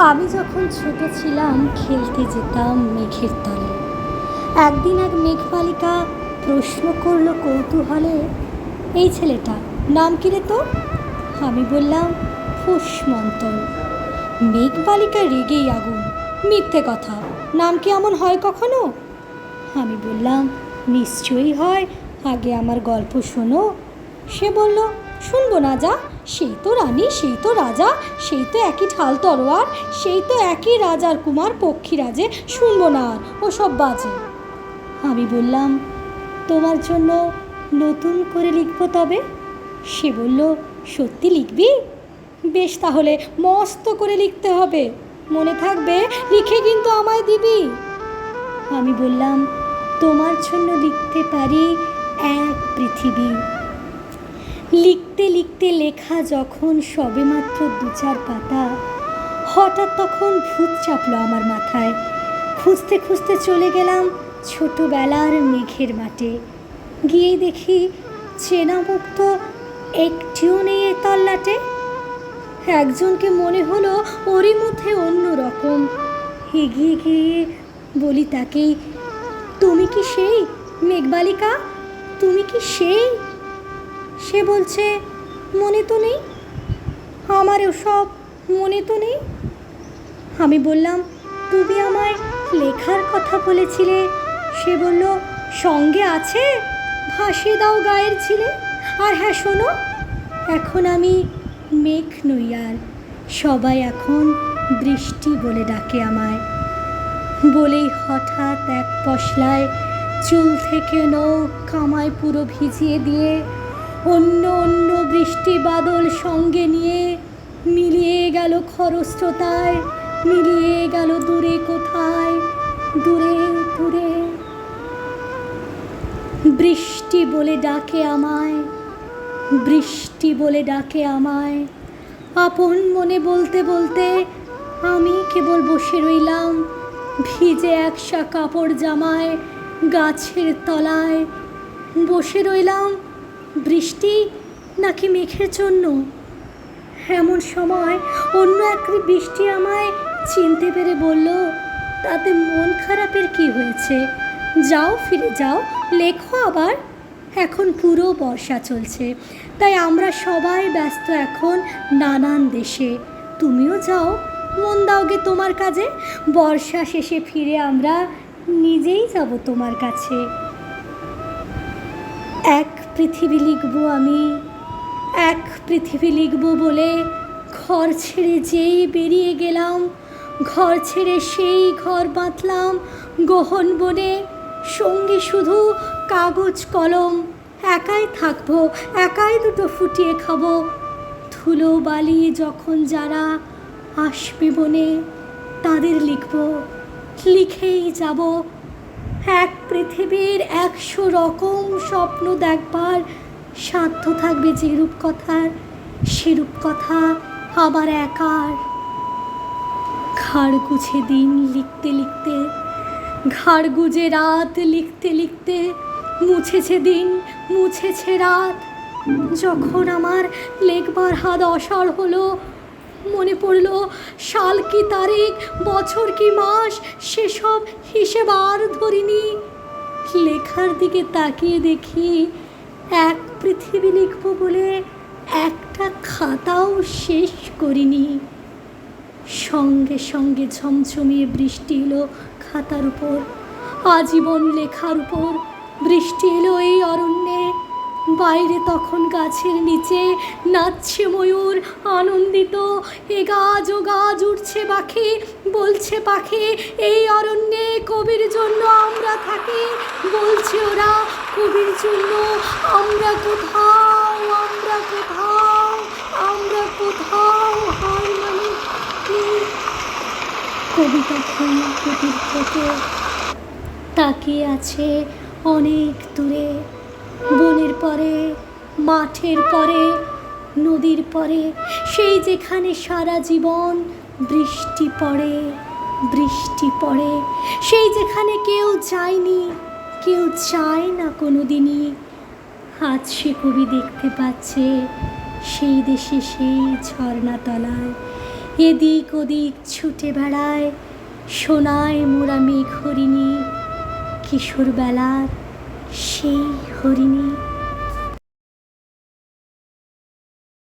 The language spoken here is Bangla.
আমি যখন ছোট ছিলাম খেলতে যেতাম মেঘের তলে। একদিন এক মেঘবালিকা প্রশ্ন করলো কৌতূহলে, এই ছেলেটা নাম কি রে তোর? আমি বললাম ফুসমন্তর। মেঘবালিকা রেগেই আগুন, মিথ্যে কথা, নাম কি এমন হয় কখনো? আমি বললাম নিশ্চয়ই হয়, আগে আমার গল্প শোনো। সে বলল শুনবো না, যা, সেই তো রানী, সেই তো রাজা, সেই তো একই ঢাল তরোয়ার, সেই তো একই রাজার কুমার পক্ষীরাজে, শুনবো না আর ওসব বাজে। আমি বললাম তোমার জন্য নতুন করে লিখবো তবে। সে বলল সত্যি লিখবি? বেশ, তাহলে মস্ত করে লিখতে হবে, মনে থাকবে, লিখে কিন্তু আমায় দিবি। আমি বললাম তোমার জন্য লিখতে পারি এক পৃথিবী। লিখতে লিখতে লেখা যখন সবেমাত্র 2-4 পাতা, হঠাৎ তখন ভূত চাপলো আমার মাথায়। খুঁজতে খুঁজতে চলে গেলাম ছোটবেলার মেঘের মাঠে। গিয়ে দেখি চেনা মুখ তো একটিও নেই এ তল্লাটে। একজনকে মনে হলো ওরই মধ্যে অন্য রকম। এগিয়ে গিয়ে বলি তাকেই, তুমি কি সেই মেঘবালিকা? তুমি কি সেই? সে বলছে মনে তো নেই, আমার ওসব মনে তো নেই। আমি বললাম তুমি আমায় লেখার কথা বলেছিলে। সে বলল সঙ্গে আছে, ভাসিয়ে দাও গায়ের ছিলে। আর হ্যাঁ শোনো, এখন আমি মেঘ নই আর, সবাই এখন বৃষ্টি বলে ডাকে আমায়। বলেই হঠাৎ এক পশলায় চুল থেকে নখ কামায় পুরো ভিজিয়ে দিয়ে অন্য অন্য বৃষ্টি বাদল সঙ্গে নিয়ে মিলিয়ে গেল খরস্রোতায়, মিলিয়ে গেল দূরে কোথায়, দূরে দূরে। বৃষ্টি বলে ডাকে আমায়, বৃষ্টি বলে ডাকে আমায়। আপন মনে বলতে বলতে আমি কেবল বসে রইলাম ভিজে একসা কাপড় জামায় গাছের তলায়। বসে রইলাম বৃষ্টি নাকি মেঘের জন্য। এমন সময় অন্য এক বৃষ্টি আমায় চিনতে পেরে বলল, তাতে মন খারাপের কি হয়েছে, যাও ফিরে যাও, লেখো আবার। এখন পুরো বর্ষা চলছে, তাই আমরা সবাই ব্যস্ত এখন নানান দেশে। তুমিও যাও, মন দাওগে তোমার কাজে। বর্ষা শেষে ফিরে আমরা নিজেই যাব তোমার কাছে। এক পৃথিবী লিখব আমি, এক পৃথিবী লিখব বলে ঘর ছেড়ে যেই বেরিয়ে গেলাম, ঘর ছেড়ে সেই ঘর বাঁধলাম গহন বনে। সঙ্গে শুধু কাগজ কলম, একাই থাকবো, একাই দুটো ফুটিয়ে খাবো। ধুলো বালি যখন যারা আসবে বনে, তাদের লিখব, লিখেই যাব। এক পৃথিবীর 100 রকম স্বপ্ন দেখবার সাধ্য থাকবে যে রূপকথার, সেরূপ কথা আমার একার। ঘাড় গুছে দিন লিখতে লিখতে, ঘাড় গুজে রাত লিখতে লিখতে, মুছেছে দিন, মুছেছে রাত। যখন আমার লেখবার হাত অসাড় হলো, মনে পড়ল সাল কি তারিখ, বছর কি মাস, সেসব হিসেব আর ধরিনি। লেখার দিকে তাকিয়ে দেখি এক পৃথিবী লিখব বলে একটা খাতাও শেষ করিনি। সঙ্গে সঙ্গে ঝমঝমিয়ে বৃষ্টি এলো খাতার উপর, আজীবন লেখার উপর। বৃষ্টি এলো এই অরণ্যে। বাইরে তখন গাছের নিচে নাচছে ময়ূর আনন্দিত, এ গাছ ও গাছ উঠছে পাখি, বলছে পাখি এই অরণ্যে কবির জন্য আমরা থাকি। বলছে ওরা কবির জন্য আমরা কোথাও, আমরা কোথাও, আমরা কোথাও হার মানি। কবিতা তখন কবির থেকে তাকিয়ে আছে অনেক দূরে, বনের পরে, মাঠের পরে, নদীর পরে, সেই যেখানে সারা জীবন বৃষ্টি পড়ে, বৃষ্টি পড়ে। সেই যেখানে কেউ যায়নি, কেউ যায় না কোনো দিনই। আজ সে কবি দেখতে পাচ্ছে সেই দেশে সেই ঝর্ণা তলায় এদিক ওদিক ছুটে বেড়ায় সোনায় মোরা মেঘ হরিণী, কিশোর বেলার সেই হরিণী।